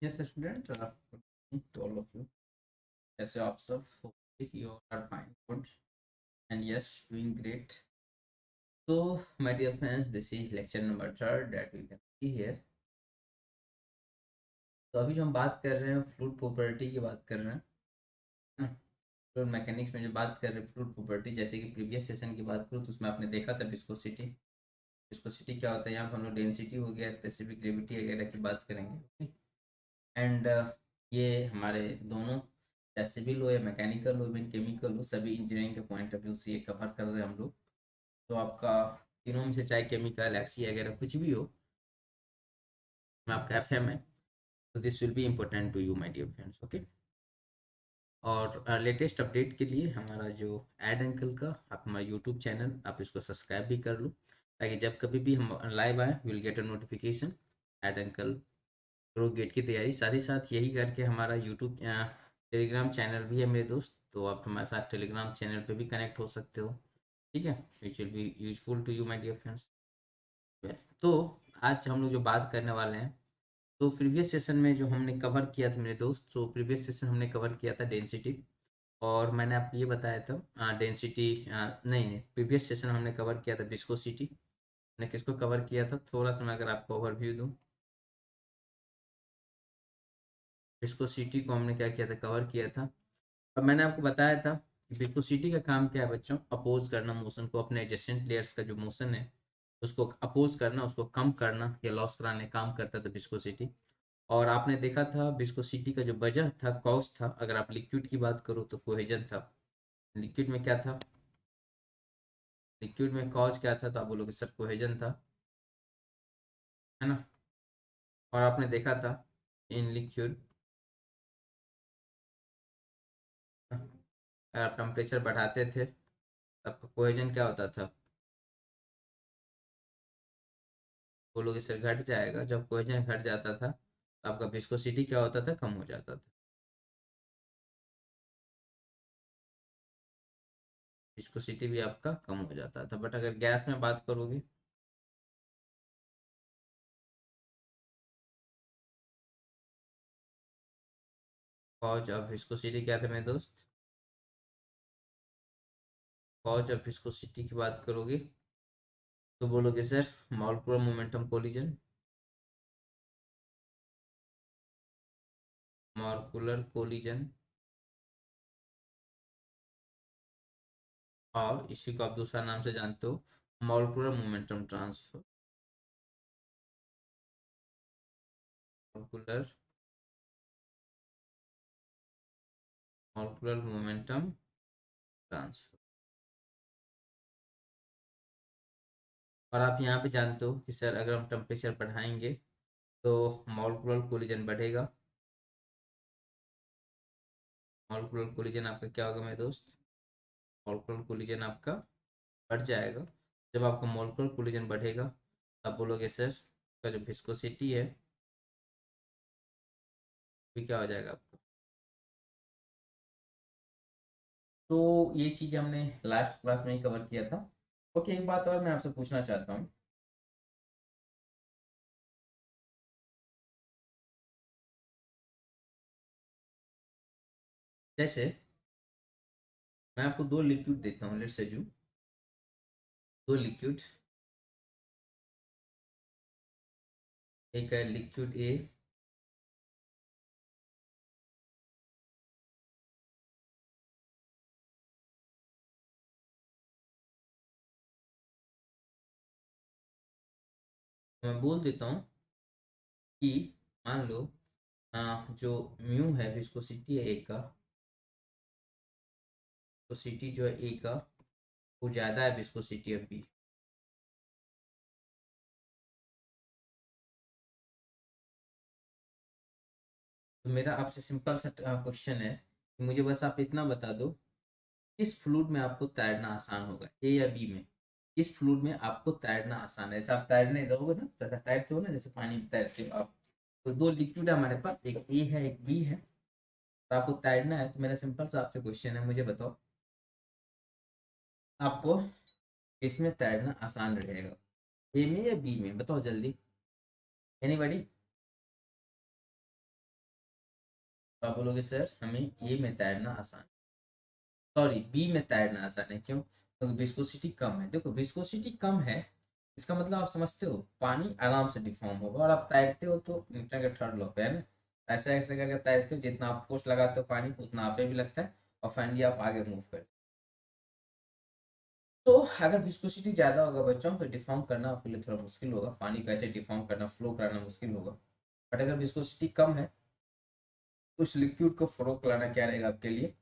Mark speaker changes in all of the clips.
Speaker 1: Yes, student, good evening to all of you. As you observe, hopefully you are fine, good, and yes, doing great. So, my dear friends, this is lecture number third that we can see here. तो अभी जो हम बात कर रहे हैं fluid property की बात कर रहे हैं, फ्लूइड मैकेनिक्स में जो बात कर रहे हैं फ्लूइड प्रॉपर्टी, जैसे कि प्रीवियस सेशन की बात करूँ तो उसमें आपने देखा था विस्कोसिटी। विस्कोसिटी क्या होता है, यहाँ पर हम लोग डेंसिटी हो गया, स्पेसिफिक ग्रेविटी वगैरह की बात करेंगे। एंड ये हमारे दोनों, चाहे सिविल हो या मैकेनिकल हो इवन केमिकल हो, सभी इंजीनियरिंग के पॉइंट ऑफ व्यू से ये कवर कर रहे हैं हम लोग। तो आपका तीनों में से चाहे केमिकल एक्सी वगैरह कुछ भी हो, में आपका एफ एम है, तो this will be important to you my dear friends. Okay, और लेटेस्ट अपडेट के लिए हमारा जो एड अंकल का आप हमारा यूट्यूब चैनल आप इसको सब्सक्राइब भी कर लो, ताकि जब कभी भी हम लाइव आए विल गेट अ नोटिफिकेशन। एड अंकल करो गेट की तैयारी, साथ ही साथ यही करके हमारा यूट्यूब टेलीग्राम चैनल भी है मेरे दोस्त, तो आप हमारे साथ टेलीग्राम चैनल पे भी कनेक्ट हो सकते हो। ठीक है, which will be useful to you my dear friends. तो आज हम लोग जो बात करने वाले हैं, तो प्रीवियस सेशन में जो हमने कवर किया था मेरे दोस्त, तो प्रीवियस सेशन हमने कवर किया था डेंसिटी, और मैंने आपको ये बताया था डेंसिटी, नहीं नहीं, प्रीवियस सेशन हमने कवर किया था विस्कोसिटी। मैंने किसको कवर किया था, थोड़ा सा मैं अगर आपको ओवरव्यू दूं, विस्कोसिटी को हमने क्या किया था, कवर किया था। और मैंने आपको बताया था कि विस्कोसिटी का काम क्या है बच्चों, अपोज करना मोशन को, अपने एडजेसेंट लेयर्स का जो मोशन है उसको अपोज करना, उसको कम करना या लॉस कराने काम करता था विस्कोसिटी। और आपने देखा था विस्कोसिटी का जो वजह था, कॉज था, अगर आप लिक्विड की बात करो तो कोहेजन था। लिक्विड में क्या था, लिक्विड में कॉज क्या था, तो आप बोलोगे सर कोहेजन था, है ना। और आपने देखा था इन लिक्विड अगर आप टेम्परेचर बढ़ाते थे तब कोहेजन क्या होता था, बोलोगे सर घट जाएगा। जब कोहेजन घट जाता था तो आपका विस्कोसिटी क्या होता था, कम हो जाता था। विस्कोसिटी भी आपका कम हो जाता था। बट अगर गैस में बात करोगे, कॉज ऑफ विस्कोसिटी क्या था मेरे दोस्त, कॉज ऑफ विस्कोसिटी की बात करोगे तो बोलोगे sir molecular momentum collision, molecular collision, और इसी को आप दूसरा नाम से जानते हो molecular momentum transfer, molecular molecular momentum transfer. और आप यहाँ पे जानते हो कि सर अगर हम टेम्परेचर बढ़ाएंगे तो मॉलिक्यूलर कोलिजन बढ़ेगा। मॉलिक्यूलर कोलिजन आपका क्या होगा मेरे दोस्त, मॉलिक्यूलर कोलिजन आपका बढ़ जाएगा। जब आपका मॉलिक्यूलर कोलिजन बढ़ेगा आप बोलोगे सर का जो विस्कोसिटी है वो क्या हो जाएगा आपका। तो ये चीज हमने लास्ट क्लास में ही कवर किया था। ओके, एक बात और मैं आपसे पूछना चाहता हूँ, जैसे मैं आपको दो लिक्विड देता हूँ, लेट्स अज्यूम दो लिक्विड, एक है लिक्विड ए, मैं बोल देता हूँ कि मान लो जो म्यू है विस्कोसिटी है ए का, विस्कोसिटी जो है ए का वो ज्यादा है विस्कोसिटी ऑफ बी। तो मेरा आपसे सिंपल सा क्वेश्चन है कि मुझे बस आप इतना बता दो, किस फ्लूइड में आपको तैरना आसान होगा, ए या बी में। किस फ्लूइड में आपको तैरना आसान है, जैसे आप तैरने जाओगे ना, तैरते हो ना, जैसे पानी में तैरते हो आप, तो दो लिक्विड है हमारे पास, एक ए है एक बी है, तो आपको तैरना है। तो मेरा सिंपल सा आपसे क्वेश्चन है, मुझे बताओ आपको किसमें तैरना आसान रहेगा, ए में या बी में, बताओ जल्दी। एनीबॉडी, तो आप बोलोगे सर हमें ए में तैरना आसान, सॉरी बी में तैरना आसान है, क्यों? क्योंकि विस्कोसिटी कम है। देखो विस्कोसिटी कम है, इसका मतलब आप समझते हो पानी आराम से डिफॉर्म होगा, और आप तैरते हो तो न्यूटन के थर्ड लॉ पे है ना, ऐसा ऐसे करके तैरते हो, जितना आप फोर्स लगाते हो पानी को उतना आप पे भी लगता है, और फाइनली आप आगे मूव करते हो। तो अगर विस्कोसिटी ज्यादा होगा बच्चों तो डिफॉर्म करना आपके लिए थोड़ा मुश्किल होगा, पानी को ऐसे डिफॉर्म करना, फ्लो कराना मुश्किल होगा। बट अगर विस्कोसिटी कम है तो उस लिक्विड को फ्लो कराना क्या रहेगा आपके लिए,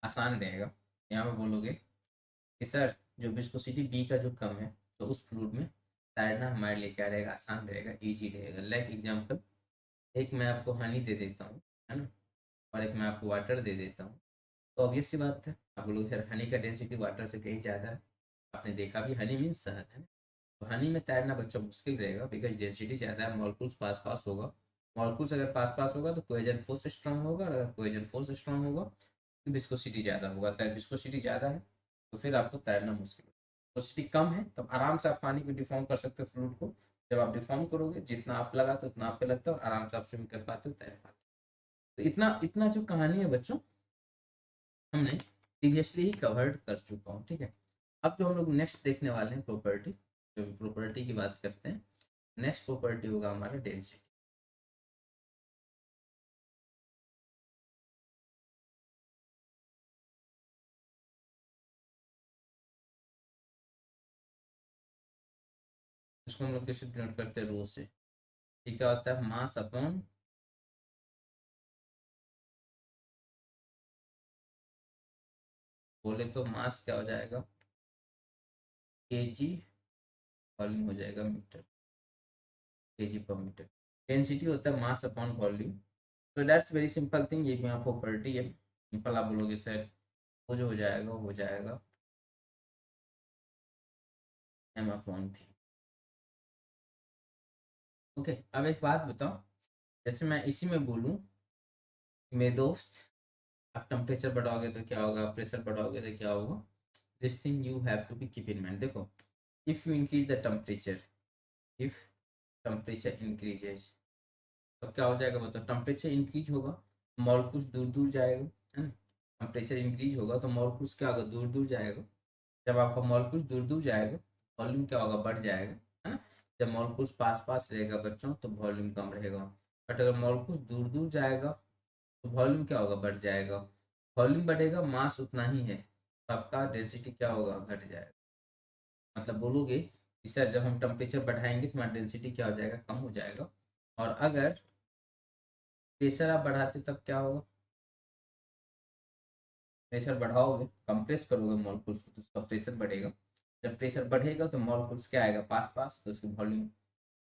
Speaker 1: आसान रहेगा। यहाँ पे बोलोगे कि सर जो विस्कोसिटी बी का जो कम है, तो उस फ्लूइड में तैरना हमारे लिए क्या रहेगा, आसान रहेगा, इजी रहेगा। लाइक एग्जांपल, एक मैं आपको हनी दे देता हूँ, है ना, और एक मैं आपको वाटर दे देता हूँ, तो ऑब्वियस सी बात है आप लोग, सर हनी का डेंसिटी वाटर से कहीं ज़्यादा है, आपने देखा भी हनी मीन्स शहद है ना। तो हनी में तैरना बच्चों मुश्किल रहेगा, बिकॉज डेंसिटी ज़्यादा है, मॉलिक्यूल्स पास पास होगा, मॉलिक्यूल्स अगर पास पास होगा तो कोहेजन फोर्स स्ट्रांग होगा, और अगर कोहेजन फोर्स स्ट्रांग होगा तो विस्कोसिटी ज़्यादा होगा, तो विस्कोसिटी ज़्यादा है तो फिर आपको तैरना मुश्किल होगा। विस्कोसिटी कम है तब आराम से आप पानी को डिफॉर्म कर सकते हो फ्लूइड को, जब आप डिफॉर्म करोगे जितना आप लगाते हो उतना आप पे लगता है, और आराम से आप स्विम कर पाते हो, तैर पाते हो। तो इतना इतना जो कहानी है बच्चों, हमने प्रीवियसली ही कवर्ड कर चुका हूँ, ठीक है। अब जो हम लोग नेक्स्ट देखने वाले हैं प्रॉपर्टी, जो प्रॉपर्टी की बात करते हैं, नेक्स्ट प्रॉपर्टी होगा हमारा डेंसिटी। इसको हम लोग कैसे डिनोट करते हैं, रो से। ये क्या होता है, मास अपॉन, बोले तो मास क्या हो जाएगा, केजी, वॉल्यूम हो जाएगा मीटर, केजी पर मीटर। डेंसिटी होता है मास अपॉन वॉल्यूम। तो दैट्स वेरी सिंपल थिंग, ये भी आपको प्रॉपर्टी है, सिंपल आप बोलोगे सर वो जो हो जाएगा, हो जाएगा एम अपॉन भी। ओके, अब एक बात बताओ, जैसे मैं इसी में बोलूँ मेरे दोस्त, आप टेम्परेचर बढ़ाओगे तो क्या होगा, प्रेशर बढ़ाओगे तो क्या होगा, this thing you have to be keep in mind. देखो, if you increase the temperature, if temperature increases, तो क्या हो जाएगा बताओ, टेम्परेचर इंक्रीज होगा, मॉलिक्यूल्स दूर दूर जाएगा, है ना। टेम्परेचर इंक्रीज होगा तो मॉलिक्यूल्स क्या होगा, दूर दूर जाएगा। जब आपका मॉलिक्यूल्स दूर दूर जाएगा, वॉल्यूम क्या होगा, बढ़ जाएगा, है ना। जब मॉलिक्यूल्स पास पास रहेगा बच्चों तो वॉल्यूम कम रहेगा, बट अगर मॉलिक्यूल्स दूर दूर जाएगा तो वॉल्यूम क्या होगा, बढ़ जाएगा। वॉल्यूम बढ़ेगा, मास उतना ही है, तो आपका डेंसिटी क्या होगा, घट जाएगा। मतलब बोलोगे कि सर जब हम टेम्परेचर बढ़ाएंगे तो हमारा डेंसिटी क्या हो जाएगा, कम हो जाएगा। और अगर प्रेशर आप बढ़ाते तब क्या होगा, प्रेशर बढ़ाओगे, कंप्रेस करोगे मॉलिक्यूल्स को तो उसका प्रेशर बढ़ेगा। जब प्रेशर बढ़ेगा तो मॉलिक्यूल्स क्या आएगा, पास पास, तो उसकी वॉल्यूम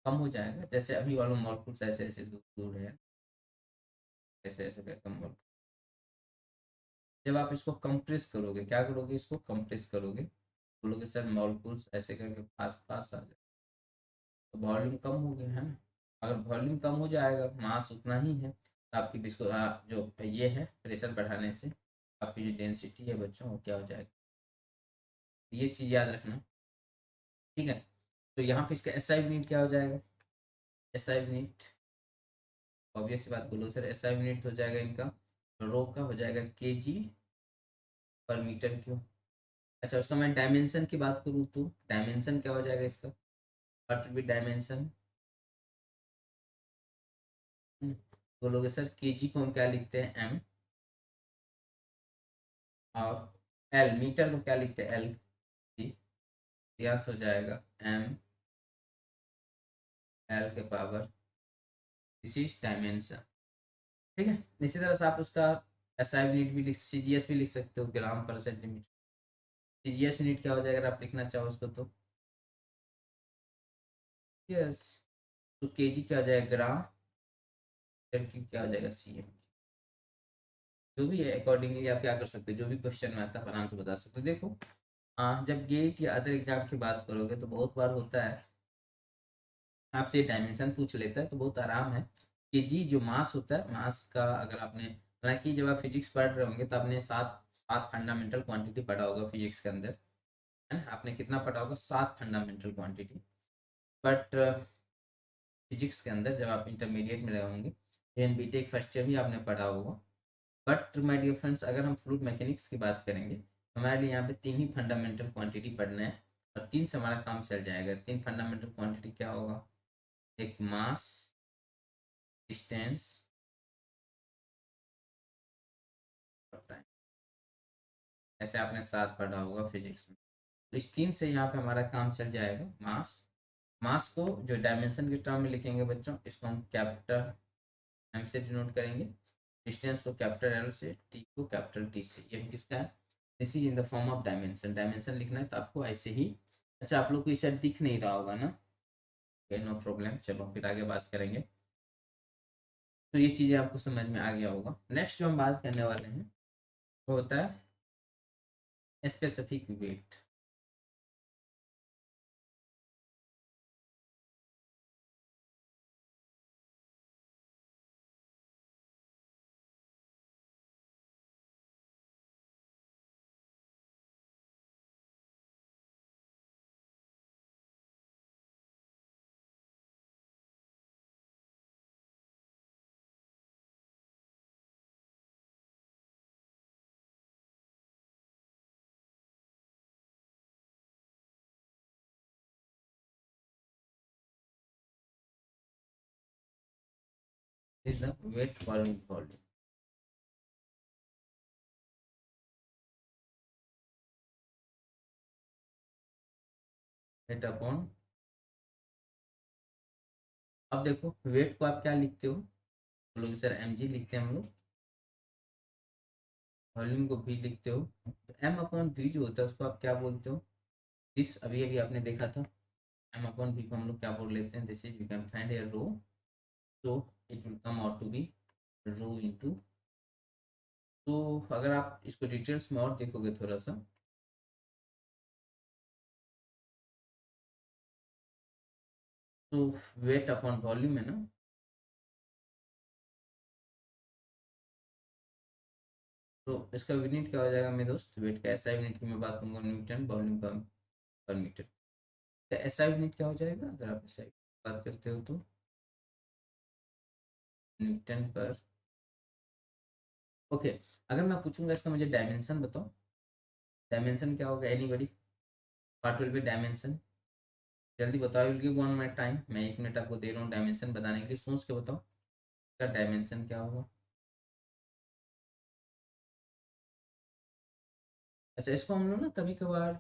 Speaker 1: कम हो जाएगा। जैसे अभी वालों मॉलिक्यूल्स ऐसे ऐसे दूर दूर है, ऐसे ऐसे करके मॉलिक्यूल, जब आप इसको कंप्रेस करोगे, क्या करोगे, इसको कंप्रेस करोगे, बोलोगे सर मॉलिक्यूल्स ऐसे करके पास पास आ जाए, तो वॉल्यूम कम हो गया, है ना। अगर वॉल्यूम कम हो जाएगा, मास उतना ही है, तो आपकी जो ये है प्रेशर बढ़ाने से आपकी जो डेंसिटी है बच्चों वो क्या हो जाएगा, ये चीज़ याद रखना, ठीक है। तो यहाँ पे इसका एसआई यूनिट क्या हो जाएगा, एसआई यूनिट, ऑब्वियस बात बोलो सर, एसआई यूनिट हो जाएगा इनका, रो का हो जाएगा केजी पर मीटर क्यूब। अच्छा, उसका मैं डायमेंशन की बात करूँ तो डायमेंशन क्या हो जाएगा इसका, व्हाट विल बी डायमेंशन, बोलोगे सर केजी को हम क्या लिखते हैं, एम, और एल, मीटर को क्या लिखते हैं, एल, व्यास हो जाएगा एम, एल के पावर, दिस इज डायमेंशन, ठीक है। इसी तरह से आप उसका एसआई यूनिट भी लिख, सीजीएस भी लिख सकते हो, ग्राम पर सेंटीमीटर। सीजीएस यूनिट क्या हो जाएगा अगर आप लिखना चाहो उसको तो, यस, तो केजी क्या हो जाएगा ग्राम, की क्या हो जाएगा सीएम। जो भी है अकॉर्डिंगली आप क्या कर सकते हो, जो भी क्वेश्चन में आता है आप आराम से बता सकते हो। देखो, जब गेट या अदर एग्जाम की बात करोगे तो बहुत बार होता है आपसे डायमेंशन पूछ लेता है, तो बहुत आराम है कि जी जो मास होता है, मास का अगर आपने, हालांकि जब आप फिजिक्स पढ़ रहे होंगे तो आपने सात सात फंडामेंटल क्वांटिटी पढ़ा होगा फिजिक्स के अंदर, है ना। आपने कितना पढ़ा होगा, सात फंडामेंटल क्वांटिटी। बट फिजिक्स के अंदर जब आप इंटरमीडिएट में रहे होंगे इवन बीटेक फर्स्ट ईयर भी आपने पढ़ा होगा। बट माय डियर फ्रेंड्स, अगर हम फ्लूइड मैकेनिक्स की बात करेंगे, हमारे लिए यहाँ पे तीन ही फंडामेंटल क्वांटिटी पढ़ना है और तीन से हमारा काम चल जाएगा। तीन फंडामेंटल क्वांटिटी क्या होगा? एक मास, डिस्टेंस और टाइम। ऐसे आपने साथ पढ़ा होगा फिजिक्स में। तो इस तीन से यहाँ पे हमारा काम चल जाएगा। मास, मास को जो डायमेंशन के टर्म में लिखेंगे बच्चों, इसको हम कैपिटल एम से डिनोट करेंगे। डिस्टेंस को कैपिटल एल से, टी को कैपिटल टी से। ये किसका है? This is in the form of dimension. Dimension लिखना है तो आपको ऐसे ही। अच्छा, आप लोग को इसे दिख नहीं रहा होगा ना? नो प्रॉब्लम, चलो फिर आगे बात करेंगे। तो ये चीजें आपको समझ में आ गया होगा। नेक्स्ट जो हम बात करने वाले हैं वो होता है specific weight. Is the weight per volume. Weight upon, अब देखो वेट को आप क्या लिखते हो? हम लोग सर एम जी लिखते हैं हम लोग। वॉल्यूम को भी लिखते हो। तो एम अपॉन वी जो होता है उसको आप क्या बोलते हो? इस अभी अभी आपने देखा था। एम अपॉन वी को हम लोग क्या बोल लेते हैं? This is we can find here rho. So it will come out to be rho into. तो अगर आप इसको डिटेल्स में और देखोगे थोड़ा सा, तो वेट अपॉन वॉल्यूम है ना। तो इसका यूनिट क्या हो जाएगा मेरे दोस्त? वेट का एसआई यूनिट की मैं बात करूंगा न्यूटन, वॉल्यूम का पर मीटर। तो एसआई यूनिट क्या हो जाएगा अगर आप एसआई बात करते हो तो? न्यूटन पर। ओके, अगर मैं पूछूंगा इसका मुझे डायमेंशन बताओ। डायमेंशन क्या होगा? Anybody? What will be dimension? जल्दी बताओ, विल गिव 1 मिनट टाइम। मैं 1 मिनट आपको दे रहा हूँ डायमेंशन बताने के लिए, सोच के बताओ इसका डायमेंशन क्या होगा। अच्छा, इसको हम लोग ना कभी कभार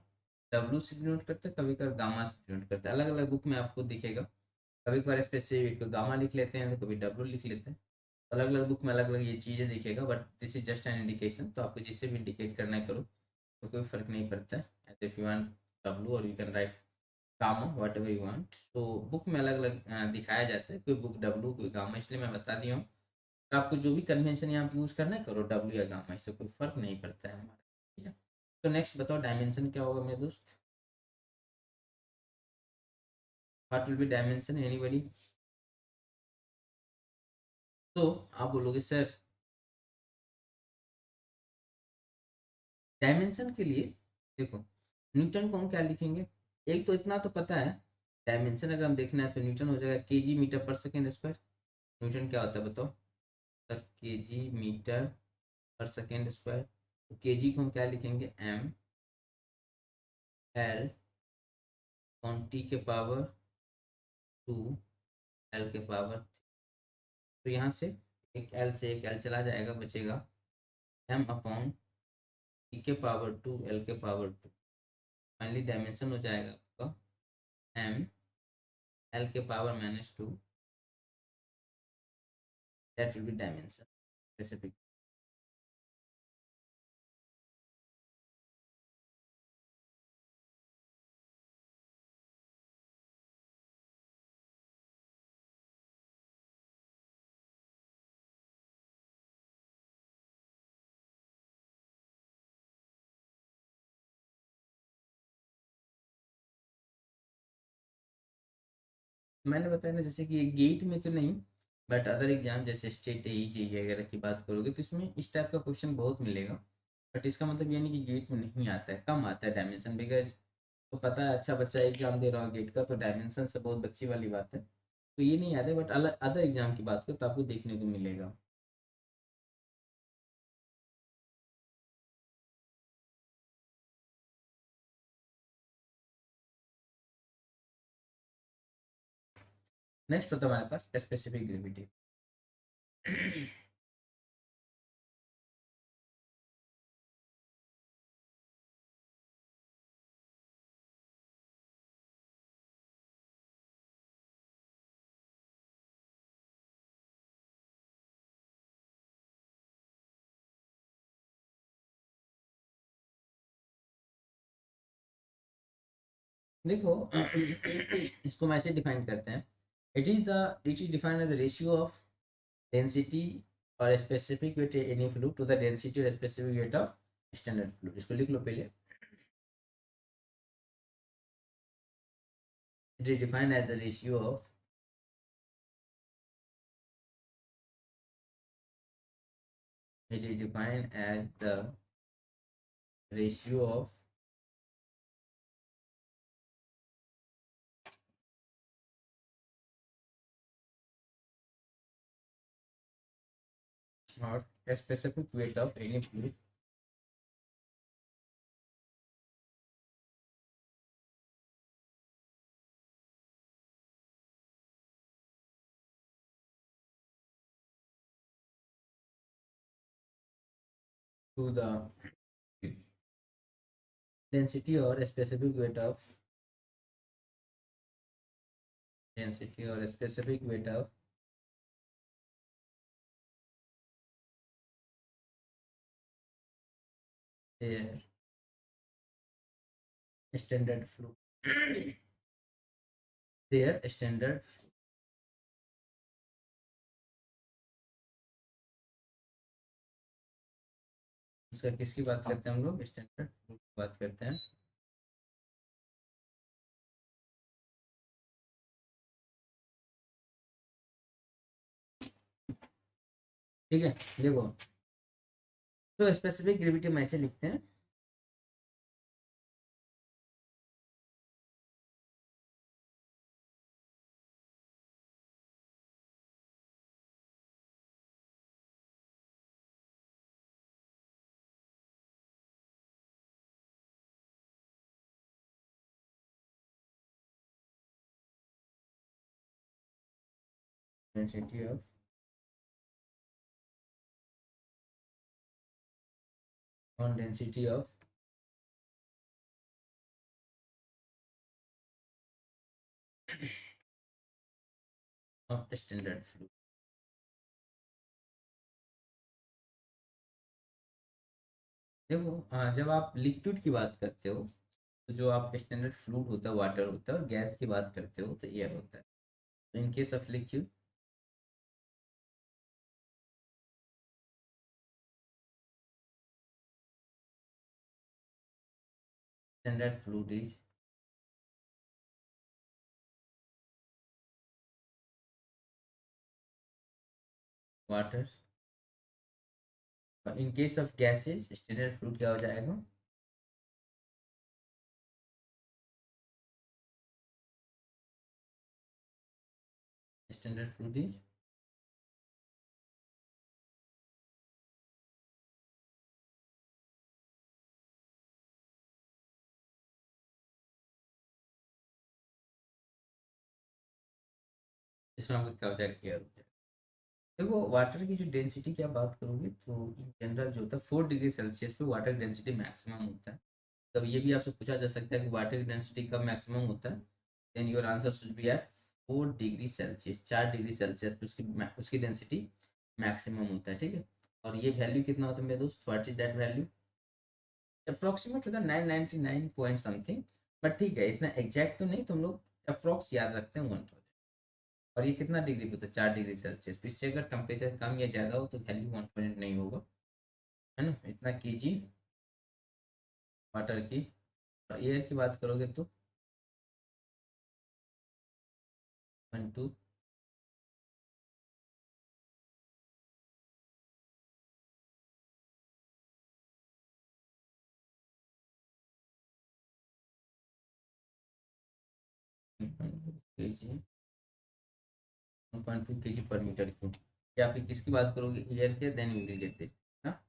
Speaker 1: डब्ल्यू से डिनोट करते हैं, कभी कभार गामा से डिनोट करते हैं। अलग अलग बुक में आपको दिखेगा। कभी कभार स्पेसिफिक को गामा लिख लेते हैं तो कभी डब्ल्यू लिख लेते हैं। अलग अलग बुक में अलग अलग ये चीज़ें दिखेगा, but this is just an indication. तो आपको जिससे भी इंडिकेट करना है करो, तो कोई फर्क नहीं पड़ता है। इफ यू वांट डब्ल्यू और you can write gamma what ever you want. तो बुक में अलग अलग दिखाया जाता है, कोई बुक डब्ल्यू कोई गामा, इसलिए मैं बता दिया हूँ। तो आपको जो भी कन्वेंशन यहाँ यूज करना है करो, डब्ल्यू या गामा, इससे कोई फर्क नहीं पड़ता है हमारा। ठीक है। तो नेक्स्ट बताओ डायमेंशन क्या होगा मेरे दोस्त? What will be dimension? Anybody? तो आप बोलोगे सर डायमेंशन के लिए देखो, न्यूटन को हम क्या लिखेंगे? एक तो इतना तो पता है, डायमेंशन अगर हम देखना है तो न्यूटन हो जाएगा केजी मीटर पर सेकेंड स्क्वायर। न्यूटन क्या होता है बताओ सर? केजी मीटर पर सेकेंड स्क्वायर। तो केजी को हम क्या लिखेंगे? एम एल अपॉन टी के पावर 2 एल के पावर। तो यहाँ से एक एल से एक एल चला जाएगा, बचेगा एम अपॉन टी के पावर 2 एल के पावर 2। फाइनली डायमेंशन हो जाएगा आपका एम एल के power -2। That will be dimension specific. मैंने बताया ना, जैसे कि गेट में तो नहीं, बट अदर एग्जाम जैसे स्टेट ई वगैरह की बात करोगे तो इसमें इस टाइप का क्वेश्चन बहुत मिलेगा। बट इसका मतलब ये नहीं कि गेट में नहीं आता है, कम आता है डायमेंशन। बिकॉज तो पता है अच्छा बच्चा एग्जाम दे रहा हो गेट का, तो डायमेंशन से बहुत बच्ची वाली बात है। तो ये नहीं याद है, बट अलग अदर एग्जाम की बात करो तो आपको देखने को मिलेगा। नेक्स्ट होता है हमारे पास स्पेसिफिक ग्रेविटी। देखो, इसको हम ऐसे डिफाइन करते हैं। It is defined as the ratio of density और specific weight any fluid to the density और specific weight of standard fluid. इसको लिख लो पहले। It is defined as the ratio of it is defined as the ratio of or a specific weight of any fluid to the density or a specific weight of density or a specific weight of their standard fluid, their standard। उसका किसकी बात करते हैं हम लोग? Standard fluid की बात करते हैं। ठीक है, देखो, तो स्पेसिफिक ग्रेविटी हम ऐसे लिखते हैं। Density of standard fluid. देखो, जब आप लिक्विड की बात करते हो तो जो आप स्टैंडर्ड फ्लूइड होता है वाटर होता है, और गैस की बात करते हो तो एयर होता है। तो in case of liquid standard fluid is water। In case of gases standard fluid क्या हो जाएगा? स्टैंडर्ड फ्लूइड इज इसमें आपका क्या हो जाएगा? क्लियर हो जाएगा। देखो, वाटर की जो डेंसिटी की आप बात करोगे तो इन जनरल जो होता है 4 डिग्री सेल्सियस पे वाटर डेंसिटी मैक्सिमम होता है। तब ये भी आपसे पूछा जा सकता है कि वाटर की डेंसिटी कब मैक्सिमम होता है? Then your answer should be at 4 degree Celsius. 4 degree Celsius पे उसकी डेंसिटी मैक्सिमम होता है। ठीक है, और ये वैल्यू कितना होता है मेरे दोस्त? What is that value? Approximate होता है 999 पॉइंट समथिंग। बट ठीक है, इतना एग्जैक्ट तो नहीं, तुम लोग अप्रोक्स याद रखते हैं 1। और ये कितना डिग्री पे होता है? 4 डिग्री सेल्सियस। इससे अगर टेम्परेचर कम या ज्यादा हो तो वैल्यू 1 नहीं होगा, है ना? इतना केजी वाटर की। और एयर की बात करोगे तो 1 2 K G 1.5 kg per metre cube. या फिर किसकी बात करोगे, एयर के, then you will get this. हाँ,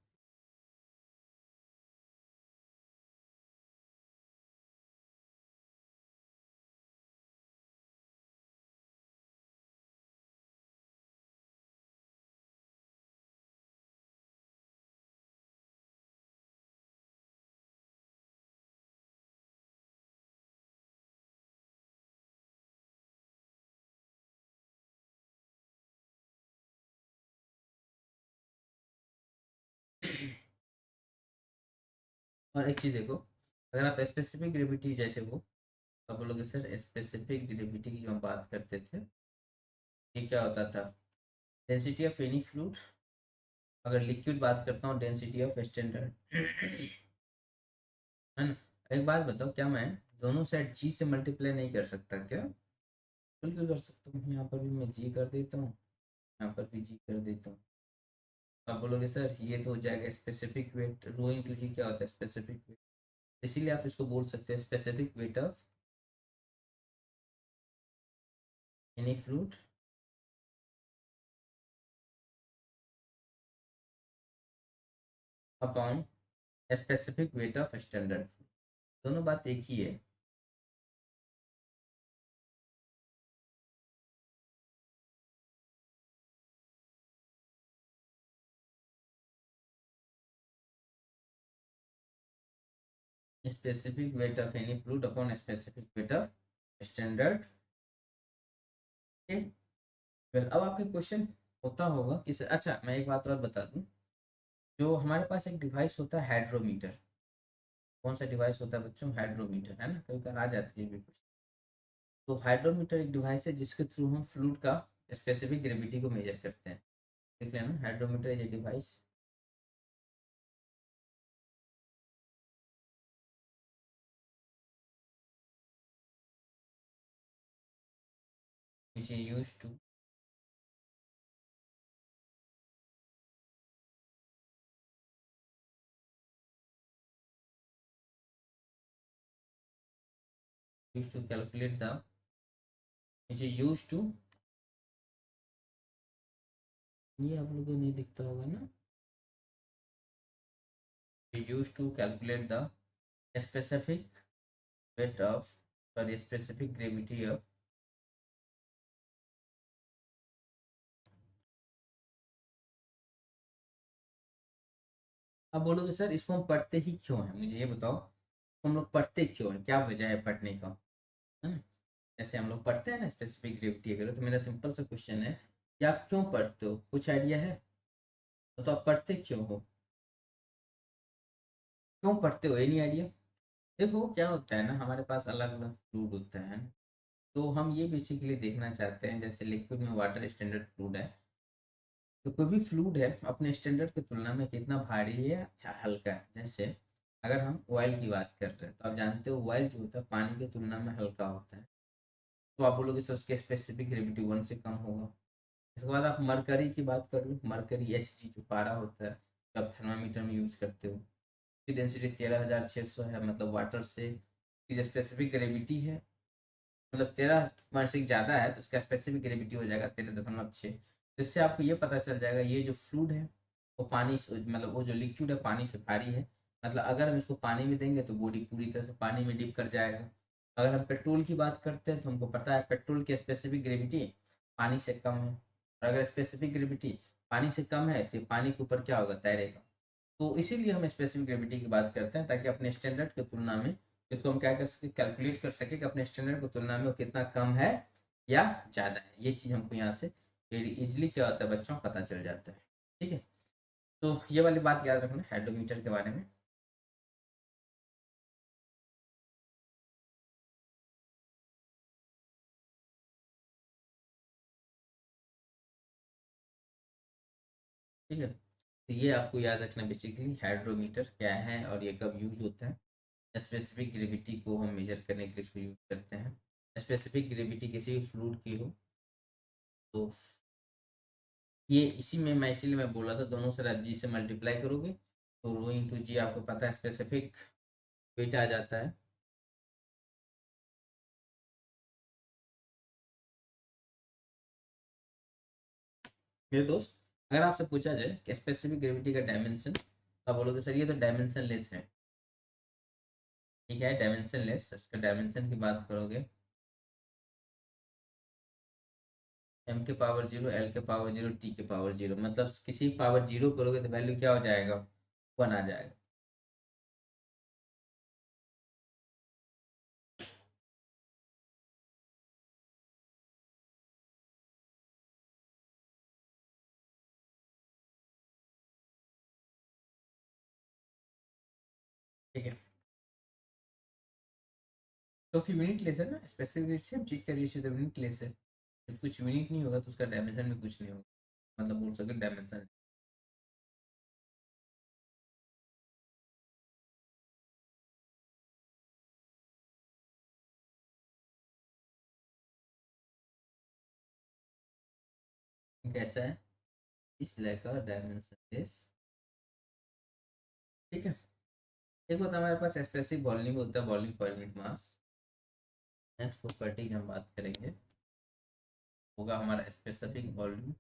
Speaker 1: और एक चीज देखो, अगर आप स्पेसिफिक ग्रेविटी जैसे वो, आप बोलोगे सर स्पेसिफिक ग्रेविटी की जो हम बात करते थे, ये क्या होता था, डेंसिटी ऑफ एनी फ्लूइड। अगर लिक्विड बात करता हूँ, डेंसिटी ऑफ स्टैंडर्ड, है ना। एक बात बताओ, क्या मैं दोनों साइड जी से मल्टीप्लाई नहीं कर सकता क्या? बिल्कुल कर सकता हूँ, यहाँ पर भी मैं जी कर देता हूँ, यहाँ पर भी जी कर देता हूँ। आप बोलोगे सर ये तो हो जाएगा स्पेसिफिक वेट, रो इंटू जी क्या होता है, स्पेसिफिक वेट। इसीलिए आप इसको बोल सकते हैं specific weight of any fluid upon specific weight of standard. दोनों बात एक ही है। Specific weight of any fluid upon specific weight of standard. फिर अब आपके क्वेश्चन होता होगा कि अच्छा मैं एक बात और बता दूं, जो हमारे पास एक डिवाइस होता है हाइड्रोमीटर। कौन सा डिवाइस होता है बच्चों, हाइड्रोमीटर, है ना, कभी कभी आ जाती है भी कुछ। तो हाइड्रोमीटर एक डिवाइस है जिसके थ्रू हम फ्लूइड का स्पेसिफिक ग्रेविटी को मेजर करते हैं। देख लेना, hydrometer is a device which is used to calculate the, which is used to, ये आप लोगों को नहीं दिखता होगा ना, used to calculate the specific weight of, sorry, specific gravity of। अब बोलोगे सर इसको हम पढ़ते ही क्यों है, मुझे ये बताओ, हम लोग पढ़ते क्यों है, क्या वजह है पढ़ने का, है ना। जैसे हम लोग पढ़ते हैं ना स्पेसिफिक ग्रेविटी अगर, तो मेरा सिंपल सा क्वेश्चन है कि आप क्यों पढ़ते हो, कुछ आइडिया है? तो आप पढ़ते क्यों हो, क्यों पढ़ते हो, एनी आइडिया? देखो क्या होता है ना, हमारे पास अलग अलग फ्लूड होता है, तो हम ये बेसिकली देखना चाहते हैं, जैसे लिक्विड में वाटर स्टैंडर्ड फ्लूड है, तो कोई भी फ्लूड है अपने स्टैंडर्ड की तुलना में कितना भारी है या अच्छा हल्का है। जैसे अगर हम ऑयल की बात कर रहे हैं, तो आप जानते हो ऑयल जो होता है पानी की तुलना में हल्का होता है, तो आप बोलोगे सर उसके स्पेसिफिक ग्रेविटी 1 से कम होगा। इसके बाद आप मरकरी की बात कर लो, मरकरी Hg जो पारा होता है, जो आप थर्मामीटर में यूज करते हो, उसकी डेंसिटी 13,600 है, मतलब वाटर से जो स्पेसिफिक ग्रेविटी है, मतलब 13 से ज़्यादा है तो उसका स्पेसिफिक ग्रेविटी हो जाएगा 13.6। तो इससे आपको ये पता चल जाएगा ये जो फ्लूइड है वो पानी मतलब वो जो लिक्विड है पानी से भारी है। मतलब अगर हम इसको पानी में देंगे तो बॉडी पूरी तरह से पानी में डिप कर जाएगा। अगर हम पेट्रोल की बात करते हैं तो हमको पता है पेट्रोल की स्पेसिफिक ग्रेविटी पानी से कम है, और अगर स्पेसिफिक ग्रेविटी पानी से कम है तो पानी के ऊपर क्या होगा, तैरेगा। तो इसीलिए हम स्पेसिफिक ग्रेविटी की बात करते हैं, ताकि अपने स्टैंडर्ड की तुलना में इसको हम क्या कर सके, कैलकुलेट कर सके कि अपने स्टैंडर्ड की तुलना में वो कितना कम है या ज़्यादा है। ये चीज़ हमको यहाँ से वेरी इजिली क्या होता है बच्चों पता चल जाता है। ठीक है, तो ये वाली बात याद रखना हाइड्रोमीटर के बारे में। ठीक है, तो ये आपको याद रखना बेसिकली हाइड्रोमीटर क्या है और ये कब यूज होता है। स्पेसिफिक ग्रेविटी को हम मेजर करने के लिए इसको यूज करते हैं। स्पेसिफिक ग्रेविटी किसी भी फ्लूइड की हो तो ये इसी में मैं इसीलिए मैं बोला था दोनों से आप जी से मल्टीप्लाई करोगे तो रो इंटू जी आपको पता है स्पेसिफिक वेट आ जाता है। मेरे दोस्त, अगर आपसे पूछा जाए कि स्पेसिफिक ग्रेविटी का डायमेंशन, तो आप बोलोगे सर ये तो डायमेंशन लेस है। ठीक है, डायमेंशन लेस, इसका डायमेंशन की बात करोगे, एम के पावर जीरो, एल के पावर जीरो, टी के पावर जीरो, मतलब किसी पावर जीरो करोगे तो वैल्यू क्या हो जाएगा, वन आ जाएगा। ठीक है, तो फिर यूनिट लेस है ना, स्पेसिफिक से जी का रेशियो तो यूनिट लेस है। जब कुछ यूनिट नहीं होगा तो उसका डायमेंशन भी कुछ नहीं होगा, मतलब बोल सकते डायमेंशन। कैसा है, इस लाइक का डायमेंशन लेस। ठीक है, एक होता है हमारे पास स्पेसिफिक वॉल्यूम, होता है volume per unit mass. Next property की हम बात करेंगे, होगा हमारा specific volume.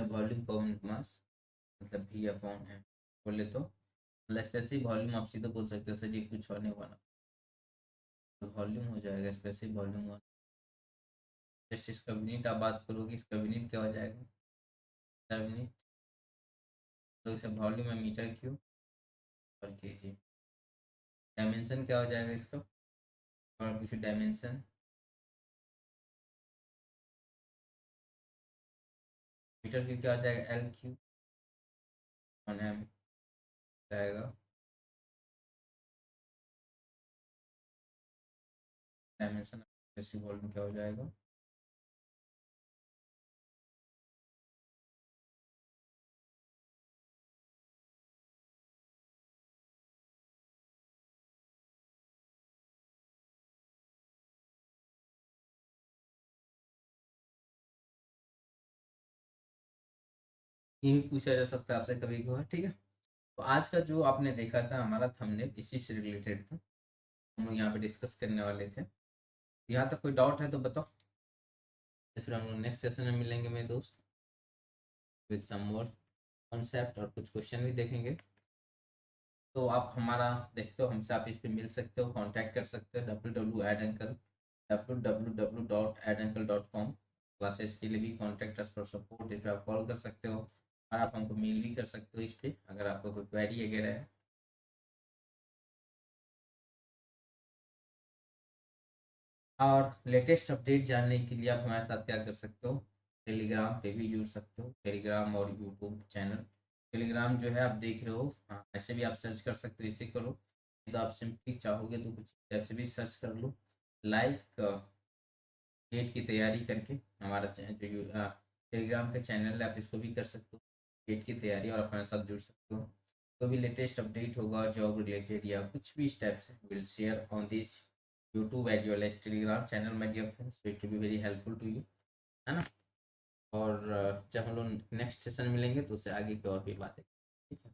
Speaker 1: Volume per unit mass मतलब भी अपॉन है बोले तो, मतलब स्पेसिफिक वॉल्यूम आप सीधे बोल सकते हो सर जी कुछ और नहीं होगा ना, तो वॉल्यूम हो जाएगा स्पेसिफिक वॉल्यूम। जस्ट इसका यूनिट आप बात करोगे, इसका यूनिट क्या हो जाएगा, यूनिट, तो इसे वॉल्यूम में मीटर क्यूब और केजी। डायमेंशन क्या हो जाएगा इसका, और कुछ डायमेंशन, मीटर क्यूब क्या हो जाएगा, एल क्यूब और एम जाएगा। डायमेंशन स्पेसिफिक वॉल्यूम क्या हो जाएगा, ये भी पूछा जा सकता है आपसे कभी कभार। ठीक है, तो आज का जो आपने देखा था हमारा थंबनेल इसी से रिलेटेड था, हम लोग यहाँ पे डिस्कस करने वाले थे। यहाँ तक कोई डाउट है तो बताओ, तो फिर हम लोग नेक्स्ट सेशन में मिलेंगे मेरे दोस्त, विद सम मोर कॉन्सेप्ट और कुछ क्वेश्चन भी देखेंगे। तो आप हमारा देखते हो, हमसे आप इस पे मिल सकते हो, कांटेक्ट कर सकते हो, www.adancle.com। क्लासेस के लिए भी कॉन्टेक्ट अस फॉर सपोर्ट, इस पे आप कॉल कर सकते हो, और आप हमको मेल भी कर सकते हो इस पे अगर आपको कोई क्वेरी वगैरह है। और लेटेस्ट अपडेट जानने के लिए आप हमारे साथ क्या कर सकते हो, टेलीग्राम पे भी जुड़ सकते हो, टेलीग्राम और यूट्यूब चैनल। टेलीग्राम जो है आप देख रहे हो, हाँ ऐसे भी आप सर्च कर सकते हो, इसे करो, तो आप सिंपली चाहोगे तो कुछ ऐसे भी सर्च कर लो, लाइक गेट की तैयारी करके। हमारा जो टेलीग्राम का चैनल है आप इसको भी कर सकते हो, गेट की तैयारी, और हमारे साथ जुड़ सकते हो। तो भी लेटेस्ट अपडेट होगा जॉब रिलेटेड या कुछ भी इस टाइप से, will share on this YouTube as well as Telegram channel my dear friends, so it will be very helpful to you, है ना। और जब हम लोग नेक्स्ट सेशन मिलेंगे तो उससे आगे की और भी बातें, ठीक है।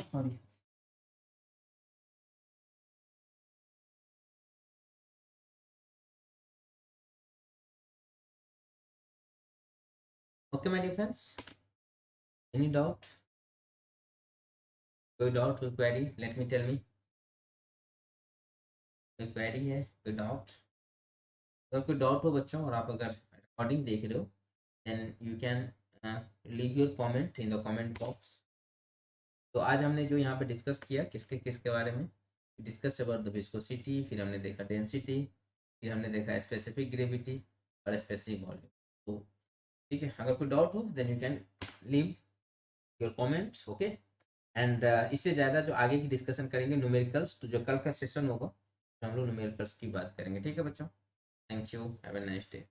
Speaker 1: Sorry. Okay my dear friends, any doubt, कोई डाउट, कोई query, let me tell me, कोई क्वेरी है, कोई डाउट। अगर कोई डाउट हो बच्चों और आप अगर रिकॉर्डिंग देख रहे हो, then you can leave your comment in the comment box. तो आज हमने जो यहाँ पे डिस्कस किया किसके किसके बारे में, डिस्कस अबाउट द विस्कोसिटी, फिर हमने देखा डेंसिटी, फिर हमने देखा स्पेसिफिक ग्रेविटी और स्पेसिफिक वॉल्यूम। तो ठीक है, अगर कोई डाउट हो then you can leave your comments, okay. And इससे ज़्यादा जो आगे की डिस्कशन करेंगे न्यूमेरिकल्स, तो जो कल का सेशन होगा तो हम लोग न्यूमेरिकल्स की बात करेंगे, ठीक है बच्चों। Thank you, have a nice day.